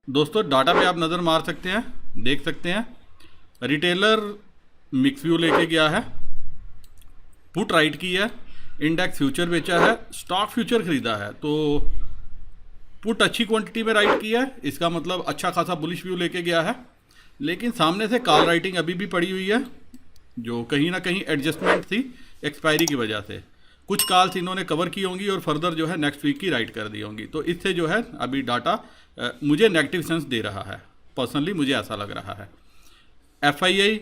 दोस्तों डाटा पे आप नज़र मार सकते हैं, देख सकते हैं रिटेलर मिक्स व्यू लेके गया है, पुट राइट की है, इंडेक्स फ्यूचर बेचा है, स्टॉक फ्यूचर खरीदा है। तो पुट अच्छी क्वांटिटी में राइट किया है, इसका मतलब अच्छा खासा बुलिश व्यू लेके गया है। लेकिन सामने से कॉल राइटिंग अभी भी पड़ी हुई है, जो कहीं ना कहीं एडजस्टमेंट थी एक्सपायरी की वजह से। कुछ कॉल्स इन्होंने कवर की होंगी और फर्दर जो है नेक्स्ट वीक की राइट कर दी होंगी। तो इससे जो है अभी डाटा मुझे नेगेटिव सेंस दे रहा है, पर्सनली मुझे ऐसा लग रहा है। एफआईआई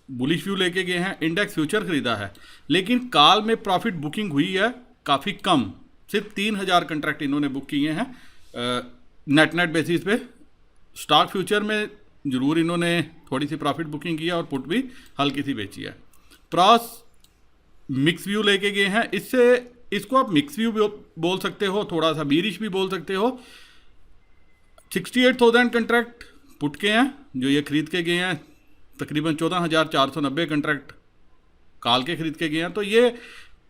बुलिश व्यू लेके गए हैं, इंडेक्स फ्यूचर खरीदा है, लेकिन कॉल में प्रॉफिट बुकिंग हुई है काफ़ी कम, सिर्फ 3000 कंट्रैक्ट इन्होंने बुक किए हैं नेट बेसिस पे। स्टॉक फ्यूचर में ज़रूर इन्होंने थोड़ी सी प्रॉफिट बुकिंग की है और पुट भी हल्की सी बेची है। प्रॉस मिक्स व्यू लेके गए हैं, इसको आप मिक्स व्यू बोल सकते हो, थोड़ा सा बीरिश भी बोल सकते हो। 68,000 कंट्रैक्ट पुट के हैं जो ये खरीद के गए हैं, तकरीबन 14,490 कंट्रैक्ट कॉल के खरीद के गए हैं। तो ये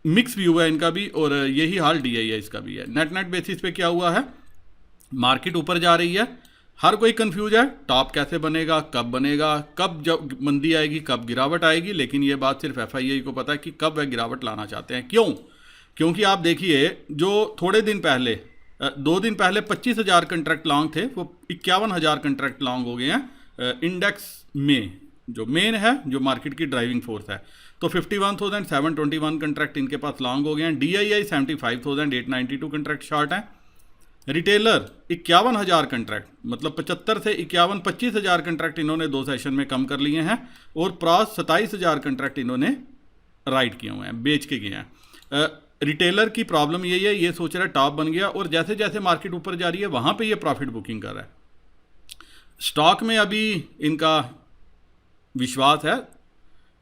मिक्स व्यू है इनका भी, और यही हाल DII इसका भी है। नेट बेसिस पे क्या हुआ है, मार्केट ऊपर जा रही है, हर कोई कंफ्यूज है टॉप कैसे बनेगा, कब जब मंदी आएगी, कब गिरावट आएगी। लेकिन ये बात सिर्फ FII को पता है कि कब वह गिरावट लाना चाहते हैं। क्यों? क्योंकि आप देखिए जो थोड़े दिन पहले 2 दिन पहले 25,000 कंट्रैक्ट लॉन्ग थे, वो 51,000 कंट्रैक्ट लॉन्ग हो गए हैं इंडेक्स में, जो मेन है, जो मार्केट की ड्राइविंग फोर्स है। तो 51,721 कंट्रैक्ट इनके पास लॉन्ग हो गए हैं। DII 75,892 कंट्रैक्ट शॉर्ट हैं। रिटेलर 51,000 कंट्रैक्ट, मतलब 75 से 51, 25,000 कंट्रैक्ट इन्होंने 2 सेशन में कम कर लिए हैं। और प्रॉस 27,000 कंट्रैक्ट इन्होंने राइट किए हुए हैं, बेच के गए हैं। रिटेलर की प्रॉब्लम यही है, ये सोच रहा है टॉप बन गया, और जैसे जैसे मार्केट ऊपर जा रही है वहाँ पे ये प्रॉफिट बुकिंग कर रहा है। स्टॉक में अभी इनका विश्वास है,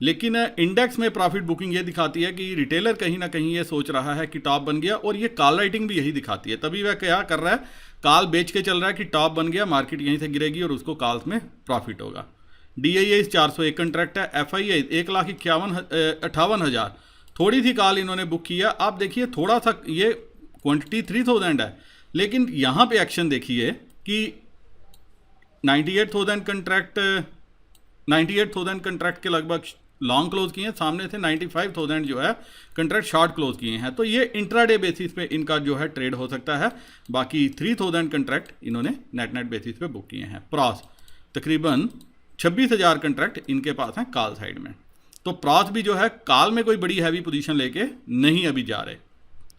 लेकिन इंडेक्स में प्रॉफिट बुकिंग ये दिखाती है कि रिटेलर कहीं ना कहीं ये सोच रहा है कि टॉप बन गया, और ये कॉल राइटिंग भी यही दिखाती है। तभी वह क्या कर रहा है, कॉल बेच के चल रहा है कि टॉप बन गया, मार्केट यहीं से गिरेगी और उसको कॉल्स में प्रॉफिट होगा। DII 401 कंट्रैक्ट है। FII 1,58,000, थोड़ी सी कॉल इन्होंने बुक किया। आप देखिए थोड़ा सा, ये क्वांटिटी 3000 है, लेकिन यहाँ पे एक्शन देखिए कि 98,000 कंट्रैक्ट के लगभग लॉन्ग क्लोज किए हैं, सामने से 95,000 जो है कंट्रैक्ट शॉर्ट क्लोज किए हैं। तो ये इंट्राडे बेसिस पे इनका जो है ट्रेड हो सकता है। बाकी 3,000 कंट्रैक्ट इन्होंने नेट बेसिस पे बुक किए हैं। प्रॉस तकरीबन 26,000 कंट्रैक्ट इनके पास हैं कॉल साइड में। तो प्रॉस भी जो है कॉल में कोई बड़ी हैवी पोजीशन लेके नहीं अभी जा रहे।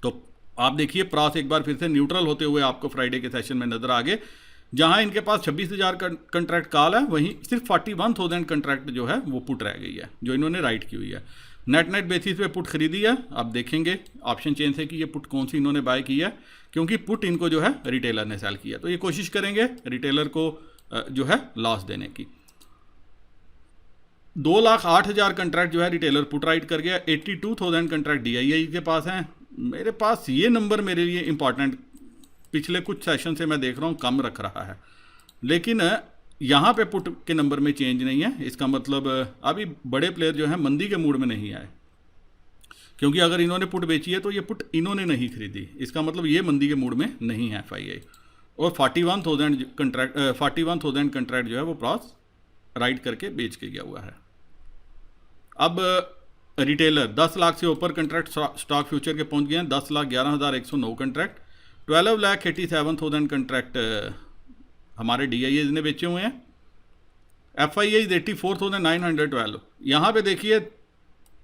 तो आप देखिए प्रॉस एक बार फिर से न्यूट्रल होते हुए आपको फ्राइडे के सेशन में नजर आ गए। जहां इनके पास 26,000 कंट्रैक्ट कॉल है, वहीं सिर्फ 41,000 कंट्रैक्ट जो है वो पुट रह गई है, जो इन्होंने राइट की हुई है। नेट बेसिस पे पुट खरीदी है। आप देखेंगे ऑप्शन चेन से कि ये पुट कौन सी इन्होंने बाय की है, क्योंकि पुट इनको जो है रिटेलर ने सेल किया। तो ये कोशिश करेंगे रिटेलर को जो है लॉस देने की। 2,08,000 कंट्रैक्ट जो है रिटेलर पुट राइट कर गया। 82,000 कंट्रैक्ट DII के पास हैं। मेरे पास ये नंबर मेरे लिए इंपॉर्टेंट, पिछले कुछ सेशन से मैं देख रहा हूँ कम रख रहा है, लेकिन यहाँ पे पुट के नंबर में चेंज नहीं है। इसका मतलब अभी बड़े प्लेयर जो हैं मंदी के मूड में नहीं आए, क्योंकि अगर इन्होंने पुट बेची है तो ये पुट इन्होंने नहीं खरीदी, इसका मतलब ये मंदी के मूड में नहीं है FII। और 41,000 कंट्रैक्ट जो है वो प्रॉस राइट करके बेच के गया हुआ है। अब रिटेलर 10 लाख से ऊपर कंट्रैक्ट स्टॉक फ्यूचर के पहुंच गए हैं। 10,11,109 कंट्रैक्ट, 12,87,000 कंट्रैक्ट हमारे DII ने बेचे हुए हैं। FII 84,912। यहाँ पे देखिए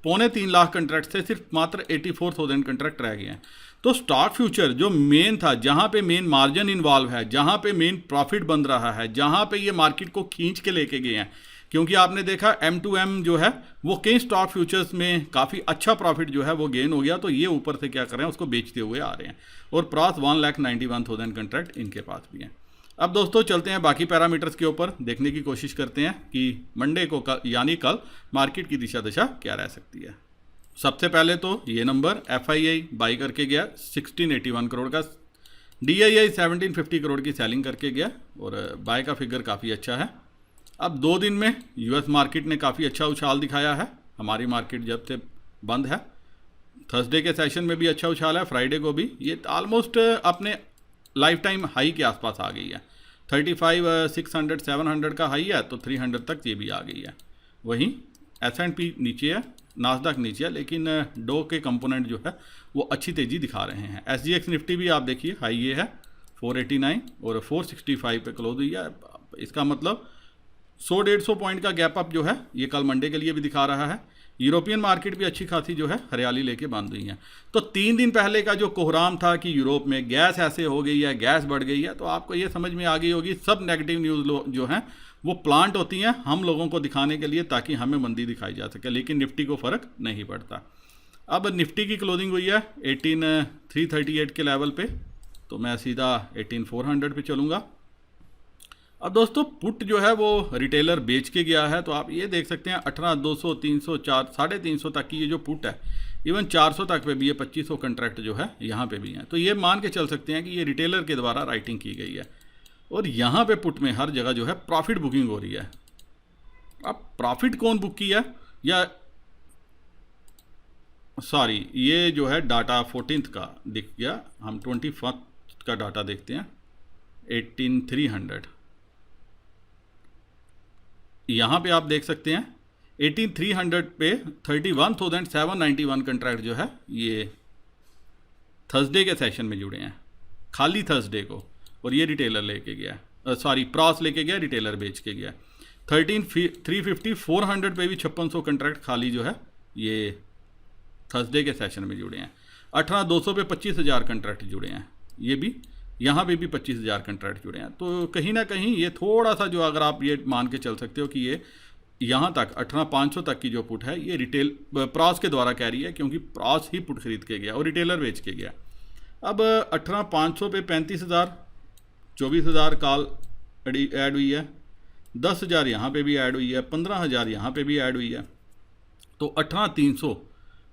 2.25 लाख कंट्रैक्ट से सिर्फ मात्र 84,000 कंट्रैक्ट रह गए हैं। तो स्टॉक फ्यूचर जो मेन था, जहाँ पे मेन मार्जिन इन्वॉल्व है, जहाँ पे मेन प्रॉफिट बन रहा है, जहाँ पे ये मार्केट को खींच के लेके गए हैं, क्योंकि आपने देखा M2M जो है वो कई स्टॉक फ्यूचर्स में काफ़ी अच्छा प्रॉफिट जो है वो गेन हो गया। तो ये ऊपर से क्या कर रहे हैं, उसको बेचते हुए आ रहे हैं। और प्रॉस 1,91,000 कंट्रैक्ट इनके पास भी हैं। अब दोस्तों चलते हैं बाकी पैरामीटर्स के ऊपर, देखने की कोशिश करते हैं कि मंडे को यानी कल मार्केट की दिशा दशा क्या रह सकती है। सबसे पहले तो ये नंबर FII बाई करके गया 1681 करोड़ का, DII 1750 करोड़ की सेलिंग करके गया, और बाय का फिगर काफ़ी अच्छा है। अब 2 दिन में US मार्केट ने काफ़ी अच्छा उछाल दिखाया है। हमारी मार्केट जब से बंद है, थर्सडे के सेशन में भी अच्छा उछाल है, फ्राइडे को भी। ये ऑलमोस्ट अपने लाइफ टाइम हाई के आसपास आ गई है। 35 600 700 का हाई है तो 300 तक ये भी आ गई है। वहीं S&P नीचे है, नास्डॉक नीचे है, लेकिन डो के कंपोनेंट जो है वो अच्छी तेज़ी दिखा रहे हैं। SGX निफ्टी भी आप देखिए हाई ये है 489 और 465 पे क्लोज हुई है। इसका मतलब 100-150 पॉइंट का गैप अप जो है ये कल मंडे के लिए भी दिखा रहा है। यूरोपियन मार्केट भी अच्छी खासी जो है हरियाली लेके बांध रही है। तो 3 दिन पहले का जो कोहराम था कि यूरोप में गैस ऐसे हो गई है, गैस बढ़ गई है, तो आपको ये समझ में आ गई होगी सब नेगेटिव न्यूज़ जो हैं वो प्लांट होती हैं हम लोगों को दिखाने के लिए ताकि हमें मंदी दिखाई जा सके, लेकिन निफ्टी को फ़र्क नहीं पड़ता। अब निफ्टी की क्लोजिंग हुई है 18338 के लेवल पे, तो मैं सीधा 18400 पे चलूँगा। अब दोस्तों पुट जो है वो रिटेलर बेच के गया है, तो आप ये देख सकते हैं 18200 300 4 350 तक की ये जो पुट है, इवन 400 तक पे भी ये 2500 कंट्रैक्ट जो है यहाँ पे भी हैं। तो ये मान के चल सकते हैं कि ये रिटेलर के द्वारा राइटिंग की गई है और यहाँ पे पुट में हर जगह जो है प्रॉफिट बुकिंग हो रही है। अब प्रॉफिट कौन बुक किया, या सॉरी ये जो है डाटा 14th का दिख गया, हम 21st का डाटा देखते हैं 18300। यहाँ पे आप देख सकते हैं 18300 पे 31791 कंट्रैक्ट जो है ये थर्सडे के सेशन में जुड़े हैं, खाली थर्सडे को, और ये रिटेलर लेके गया, सॉरी प्रॉस लेके गया, रिटेलर बेच के गया। 13350 400 पे भी 5600 कंट्रैक्ट खाली जो है ये थर्सडे के सेशन में जुड़े हैं। 18200 पे 25000 कंट्रैक्ट जुड़े हैं, ये भी यहाँ पे भी 25000 कंट्रैक्ट जुड़े हैं। तो कहीं ना कहीं ये थोड़ा सा जो, अगर आप ये मान के चल सकते हो कि ये यहाँ तक 18500 तक की जो पुट है ये रिटेल प्रॉस के द्वारा कह रही है, क्योंकि प्रॉस ही पुट खरीद के गया और रिटेलर बेच के गया। अब 18500 पे 35000 24000 कॉल ऐड हुई है, 10000 यहाँ पे भी ऐड हुई है, 15000 यहाँ पे भी ऐड हुई है। तो 18300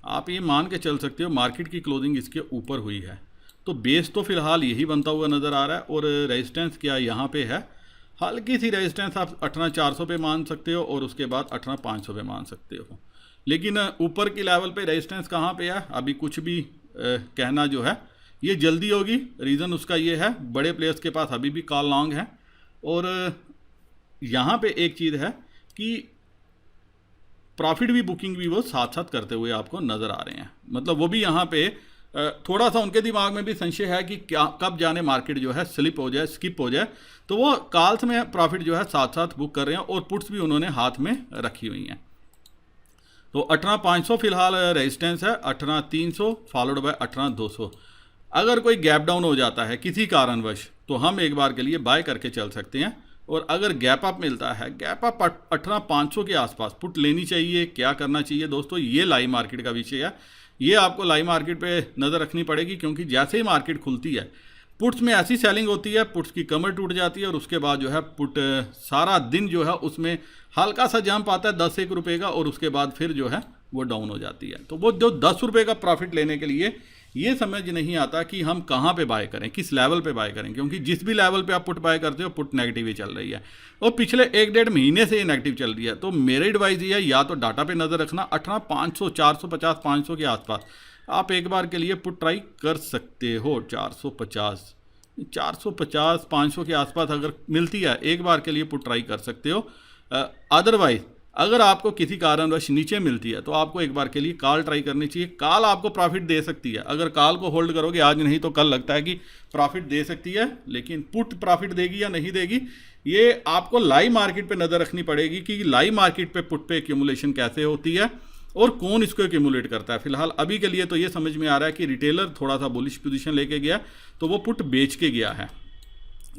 आप ये मान के चल सकते हो मार्केट की क्लोजिंग इसके ऊपर हुई है। तो बेस तो फिलहाल यही बनता हुआ नज़र आ रहा है, और रेजिस्टेंस क्या यहाँ पे है, हल्की सी रेजिस्टेंस आप 18400 पे मान सकते हो और उसके बाद 18500 पे मान सकते हो। लेकिन ऊपर की लेवल पे रेजिस्टेंस कहाँ पे है अभी कुछ भी कहना जो है ये जल्दी होगी। रीज़न उसका ये है बड़े प्लेयर्स के पास अभी भी कॉल लॉन्ग है, और यहाँ पे एक चीज़ है कि प्रॉफिट भी बुकिंग भी वो साथ साथ करते हुए आपको नज़र आ रहे हैं। मतलब वो भी यहाँ पे थोड़ा सा उनके दिमाग में भी संशय है कि क्या कब जाने मार्केट जो है स्लिप हो जाए, स्किप हो जाए, तो वो कॉल्स में प्रॉफिट जो है साथ साथ बुक कर रहे हैं और पुट्स भी उन्होंने हाथ में रखी हुई हैं। तो 18500 फिलहाल रेजिस्टेंस है, 18300 फॉलोड बाय 18200। अगर कोई गैप डाउन हो जाता है किसी कारणवश तो हम एक बार के लिए बाय करके चल सकते हैं, और अगर गैप अप मिलता है, गैप अप 18500 के आसपास पुट लेनी चाहिए, क्या करना चाहिए दोस्तों, ये लाइव मार्केट का विषय है। ये आपको लाइव मार्केट पे नज़र रखनी पड़ेगी, क्योंकि जैसे ही मार्केट खुलती है पुट्स में ऐसी सेलिंग होती है, पुट्स की कमर टूट जाती है, और उसके बाद जो है पुट सारा दिन जो है उसमें हल्का सा जंप आता है 10-1 रुपये का, और उसके बाद फिर जो है वो डाउन हो जाती है। तो वो जो 10 रुपये का प्रॉफिट लेने के लिए ये समझ नहीं आता कि हम कहाँ पे बाय करें, किस लेवल पे बाय करें, क्योंकि जिस भी लेवल पे आप पुट बाय करते हो पुट नेगेटिव ही चल रही है, और पिछले 1-1.5 महीने से ये नेगेटिव चल रही है। तो मेरी एडवाइस ये है, या तो डाटा पे नज़र रखना, 18500 450 500 के आसपास आप एक बार के लिए पुट ट्राई कर सकते हो। 450 500 के आसपास अगर मिलती है एक बार के लिए पुट ट्राई कर सकते हो। अदरवाइज अगर आपको किसी कारणवश नीचे मिलती है तो आपको एक बार के लिए कॉल ट्राई करनी चाहिए। कॉल आपको प्रॉफिट दे सकती है, अगर कॉल को होल्ड करोगे आज नहीं तो कल लगता है कि प्रॉफिट दे सकती है, लेकिन पुट प्रॉफिट देगी या नहीं देगी ये आपको लाइव मार्केट पे नज़र रखनी पड़ेगी कि लाइव मार्केट पे पुट पे एक्यूमुलेशन कैसे होती है और कौन इसको एक्यूमुलेट करता है। फिलहाल अभी के लिए तो ये समझ में आ रहा है कि रिटेलर थोड़ा सा बुलिश पोजीशन लेके गया तो वो पुट बेच के गया है,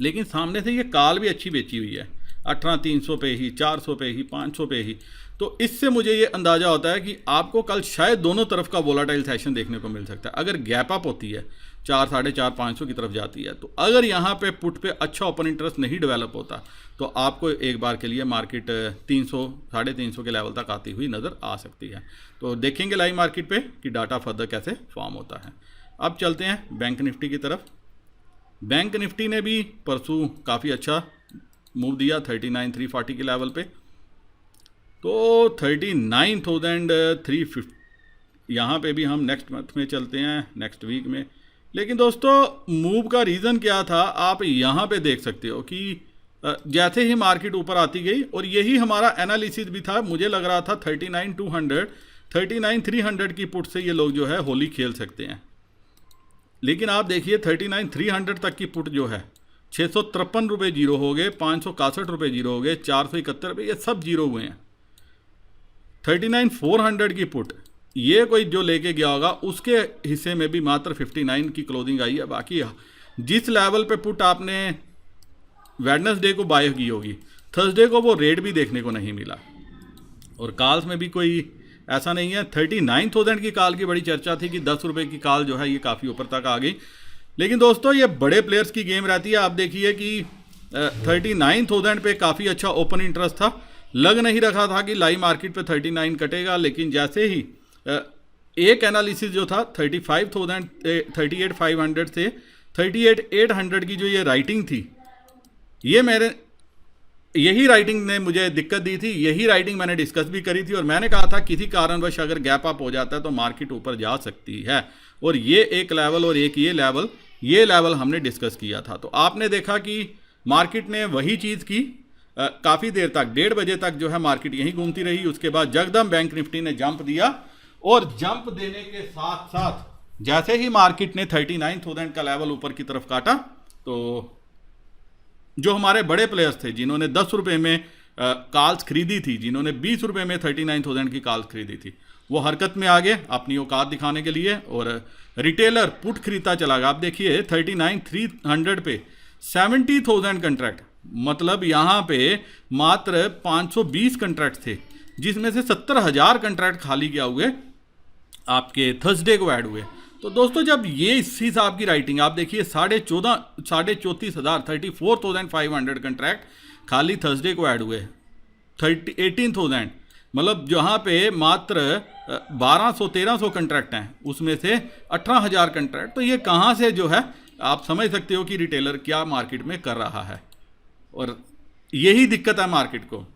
लेकिन सामने से ये कॉल भी अच्छी बेची हुई है 18300 पे ही, 400 पे ही, 500 पे ही। तो इससे मुझे ये अंदाज़ा होता है कि आपको कल शायद दोनों तरफ का वोलाटाइल सेशन देखने को मिल सकता है। अगर गैप अप होती है 4 4.5 500 की तरफ जाती है, तो अगर यहाँ पे पुट पे अच्छा ओपन इंटरेस्ट नहीं डेवलप होता तो आपको एक बार के लिए मार्केट 300 350 के लेवल तक आती हुई नज़र आ सकती है। तो देखेंगे लाइव मार्केट पे कि डाटा फर्दर कैसे फॉर्म होता है। अब चलते हैं बैंक निफ्टी की तरफ। बैंक निफ्टी ने भी परसों काफ़ी अच्छा मूव दिया 39,340 के लेवल पे, तो 39,350 यहाँ पे भी हम नेक्स्ट मंथ में चलते हैं, नेक्स्ट वीक में लेकिन दोस्तों मूव का रीज़न क्या था, आप यहाँ पे देख सकते हो कि जैसे ही मार्केट ऊपर आती गई, और यही हमारा एनालिसिस भी था, मुझे लग रहा था 39,200 39,300 की पुट से ये लोग जो है होली खेल सकते हैं। लेकिन आप देखिए 39,300 तक की पुट जो है 653 रुपये जीरो हो गए, 561 रुपये जीरो हो गए, 471 रुपये, ये सब जीरो हुए हैं। 39,400 की पुट ये कोई जो लेके गया होगा उसके हिस्से में भी मात्र 59 की क्लोजिंग आई है। बाकी जिस लेवल पे पुट आपने वेडनेसडे को बाय की होगी, थर्सडे को वो रेट भी देखने को नहीं मिला। और कॉल्स में भी कोई ऐसा नहीं है। 39,000 की कॉल की बड़ी चर्चा थी कि 10 रुपये की कॉल जो है ये काफ़ी ऊपर तक आ गई। लेकिन दोस्तों ये बड़े प्लेयर्स की गेम रहती है। आप देखिए कि 39,000 पे काफ़ी अच्छा ओपन इंटरेस्ट था, लग नहीं रखा था कि लाइव मार्केट पे 39 कटेगा। लेकिन जैसे ही एक एनालिसिस जो था 35,000 38,500 से 38,800 की जो ये राइटिंग थी, ये यही राइटिंग ने मुझे दिक्कत दी थी। यही राइटिंग मैंने डिस्कस भी करी थी और मैंने कहा था किसी कारणवश अगर गैप अप हो जाता है तो मार्केट ऊपर जा सकती है। और ये एक लेवल और एक ये लेवल हमने डिस्कस किया था। तो आपने देखा कि मार्केट ने वही चीज़ की, काफ़ी देर तक 1:30 बजे तक जो है मार्केट यहीं घूमती रही। उसके बाद जगदम बैंक निफ्टी ने जंप दिया और जंप देने के साथ साथ जैसे ही मार्केट ने 39,000 का लेवल ऊपर की तरफ काटा, तो जो हमारे बड़े प्लेयर्स थे जिन्होंने 10 रुपये में कॉल्स खरीदी थी, जिन्होंने 20 रुपये में 39,000 की कॉल्स खरीदी थी, वो हरकत में आ गए अपनी औकात दिखाने के लिए और रिटेलर पुट खरीदता चला गया। आप देखिए 39,300 पे 70,000 कंट्रैक्ट, मतलब यहाँ पे मात्र 520 कंट्रैक्ट थे, जिसमें से 70,000 कंट्रैक्ट खाली क्या हुए, आपके थर्सडे को ऐड हुए। तो दोस्तों जब ये इस हिसाब की राइटिंग आप देखिए 34,500 34,500 कंट्रैक्ट खाली थर्सडे को ऐड हुए, 18,000, मतलब जहाँ पे मात्र 1,200-1,300 कंट्रैक्ट हैं उसमें से 18,000 कंट्रैक्ट। तो ये कहाँ से जो है आप समझ सकते हो कि रिटेलर क्या मार्केट में कर रहा है। और यही दिक्कत है मार्केट को,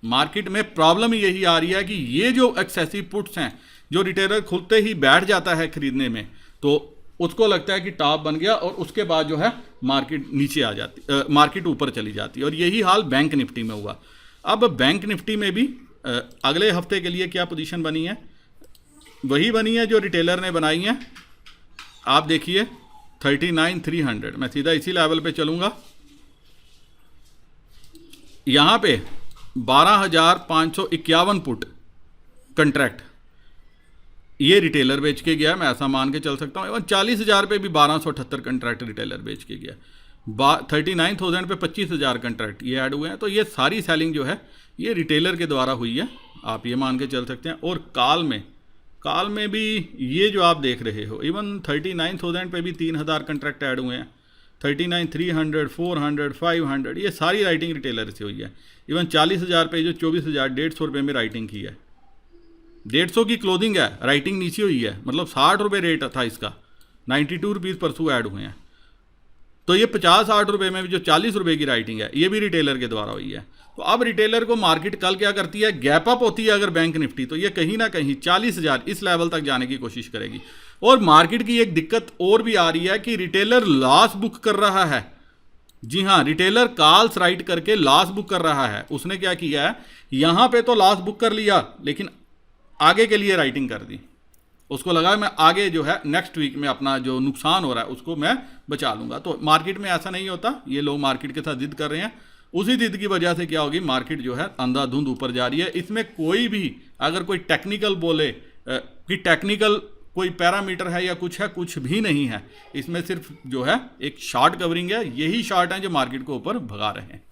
मार्केट में प्रॉब्लम यही आ रही है कि ये जो एक्सेसिव पुट्स हैं जो रिटेलर खुलते ही बैठ जाता है खरीदने में, तो उसको लगता है कि टॉप बन गया और उसके बाद जो है मार्केट नीचे आ जाती, मार्केट ऊपर चली जाती है। और यही हाल बैंक निफ्टी में हुआ। अब बैंक निफ्टी में भी अगले हफ्ते के लिए क्या पोजीशन बनी है, वही बनी है जो रिटेलर ने बनाई है। आप देखिए 39,300, मैं सीधा इसी लेवल पे चलूँगा। यहाँ पे 12,551 पुट कंट्रैक्ट ये रिटेलर बेच के गया, मैं ऐसा मान के चल सकता हूँ। एवं 40,000 पे भी 1,278 कंट्रैक्ट रिटेलर बेच के गया। 39,000 पे 25,000 कंट्रैक्ट ये ऐड हुए हैं। तो ये सारी सेलिंग जो है ये रिटेलर के द्वारा हुई है, आप ये मान के चल सकते हैं। और काल में भी ये जो आप देख रहे हो, इवन 39,000 पे भी 3,000 कंट्रैक्ट ऐड हुए हैं। 39,300 400 500 ये सारी राइटिंग रिटेलर से हुई है। इवन 40,000 पे जो 24,000 150 रुपये में राइटिंग की है, 150 की क्लोजिंग है, राइटिंग नीचे हुई है, मतलब 60 रुपये रेट था इसका, 92 रुपीज़ परसों ऐड हुए हैं। तो ये 50-60 रुपये में भी जो 40 रुपये की राइटिंग है ये भी रिटेलर के द्वारा हुई है। तो अब रिटेलर को मार्केट कल क्या करती है, गैप अप होती है अगर बैंक निफ्टी, तो ये कहीं ना कहीं 40,000 इस लेवल तक जाने की कोशिश करेगी। और मार्केट की एक दिक्कत और भी आ रही है कि रिटेलर लॉस बुक कर रहा है। जी हाँ, रिटेलर कॉल्स राइट करके लॉस बुक कर रहा है। उसने क्या किया है, यहाँ पे तो लॉस बुक कर लिया लेकिन आगे के लिए राइटिंग कर दी। उसको लगा मैं आगे जो है नेक्स्ट वीक में अपना जो नुकसान हो रहा है उसको मैं बचा लूँगा। तो मार्केट में ऐसा नहीं होता, ये लोग मार्केट के साथ जिद कर रहे हैं। उसी जिद की वजह से क्या होगी, मार्केट जो है अंधाधुंध ऊपर जा रही है। इसमें कोई भी अगर कोई टेक्निकल बोले कि टेक्निकल कोई पैरामीटर है या कुछ है, कुछ भी नहीं है। इसमें सिर्फ जो है एक शॉर्ट कवरिंग है, यही शॉर्ट हैं जो मार्केट को ऊपर भगा रहे हैं।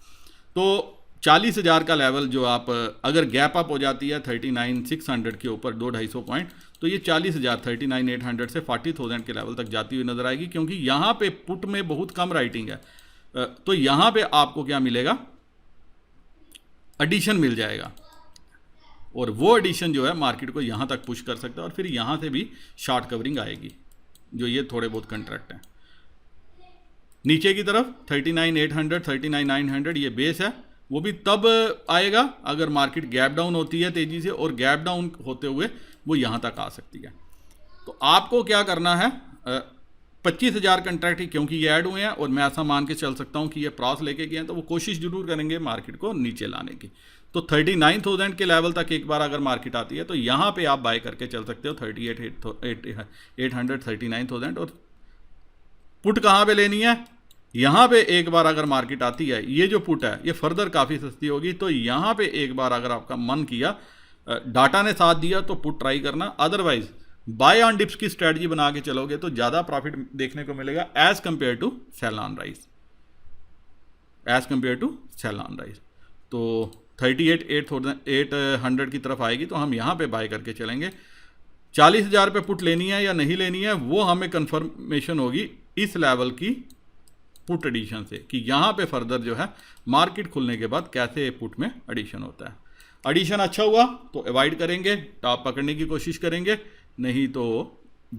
तो 40,000 का लेवल जो आप अगर गैप अप हो जाती है 39,600 के ऊपर 200-250 पॉइंट, तो ये 40,000 39,800 से 40,000 के लेवल तक जाती हुई नजर आएगी। क्योंकि यहाँ पे पुट में बहुत कम राइटिंग है, तो यहाँ पे आपको क्या मिलेगा, एडिशन मिल जाएगा। और वो एडिशन जो है मार्केट को यहाँ तक पुश कर सकता है और फिर यहाँ से भी शॉर्ट कवरिंग आएगी जो ये थोड़े बहुत कंट्रैक्ट हैं। नीचे की तरफ 39,800 39,900 ये बेस है, वो भी तब आएगा अगर मार्केट गैप डाउन होती है तेज़ी से, और गैप डाउन होते हुए वो यहाँ तक आ सकती है। तो आपको क्या करना है, 25,000 कंट्रैक्ट ही क्योंकि ये ऐड हुए हैं और मैं ऐसा मान के चल सकता हूँ कि ये क्रॉस लेके गए हैं, तो वो कोशिश जरूर करेंगे मार्केट को नीचे लाने की। तो 39,000 के लेवल तक एक बार अगर मार्केट आती है तो यहाँ पे आप बाय करके चल सकते हो 38,839,000। और पुट कहाँ पे लेनी है, यहाँ पे एक बार अगर मार्केट आती है, ये जो पुट है ये फर्दर काफ़ी सस्ती होगी, तो यहाँ पे एक बार अगर आपका मन किया, डाटा ने साथ दिया तो पुट ट्राई करना। अदरवाइज बाय ऑन डिप्स की स्ट्रेटजी बना के चलोगे तो ज़्यादा प्रॉफिट देखने को मिलेगा as compared to sell on rise, as compared to sell on rise. तो 38,800 की तरफ आएगी तो हम यहाँ पे बाय करके चलेंगे। 40,000 पे पुट लेनी है या नहीं लेनी है वो हमें कंफर्मेशन होगी इस लेवल की पुट एडिशन से, कि यहाँ पे फर्दर जो है मार्केट खुलने के बाद कैसे पुट में एडिशन होता है। एडिशन अच्छा हुआ तो अवॉइड करेंगे, टॉप पकड़ने की कोशिश करेंगे, नहीं तो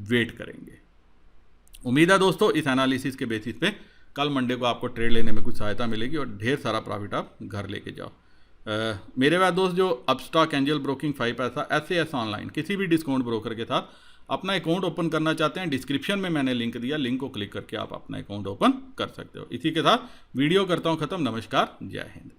वेट करेंगे। उम्मीद है दोस्तों इस एनालिसिस के बेसिस पे कल मंडे को आपको ट्रेड लेने में कुछ सहायता मिलेगी और ढेर सारा प्रॉफिट आप घर लेके जाओ। मेरे वह दोस्त जो अपस्टॉक, एंजल ब्रोकिंग, 5 पैसा, SAS ऑनलाइन किसी भी डिस्काउंट ब्रोकर के साथ अपना अकाउंट ओपन करना चाहते हैं, डिस्क्रिप्शन में मैंने लिंक दिया, लिंक को क्लिक करके आप अपना अकाउंट ओपन कर सकते हो। इसी के साथ वीडियो करता हूँ ख़त्म। नमस्कार, जय हिंद।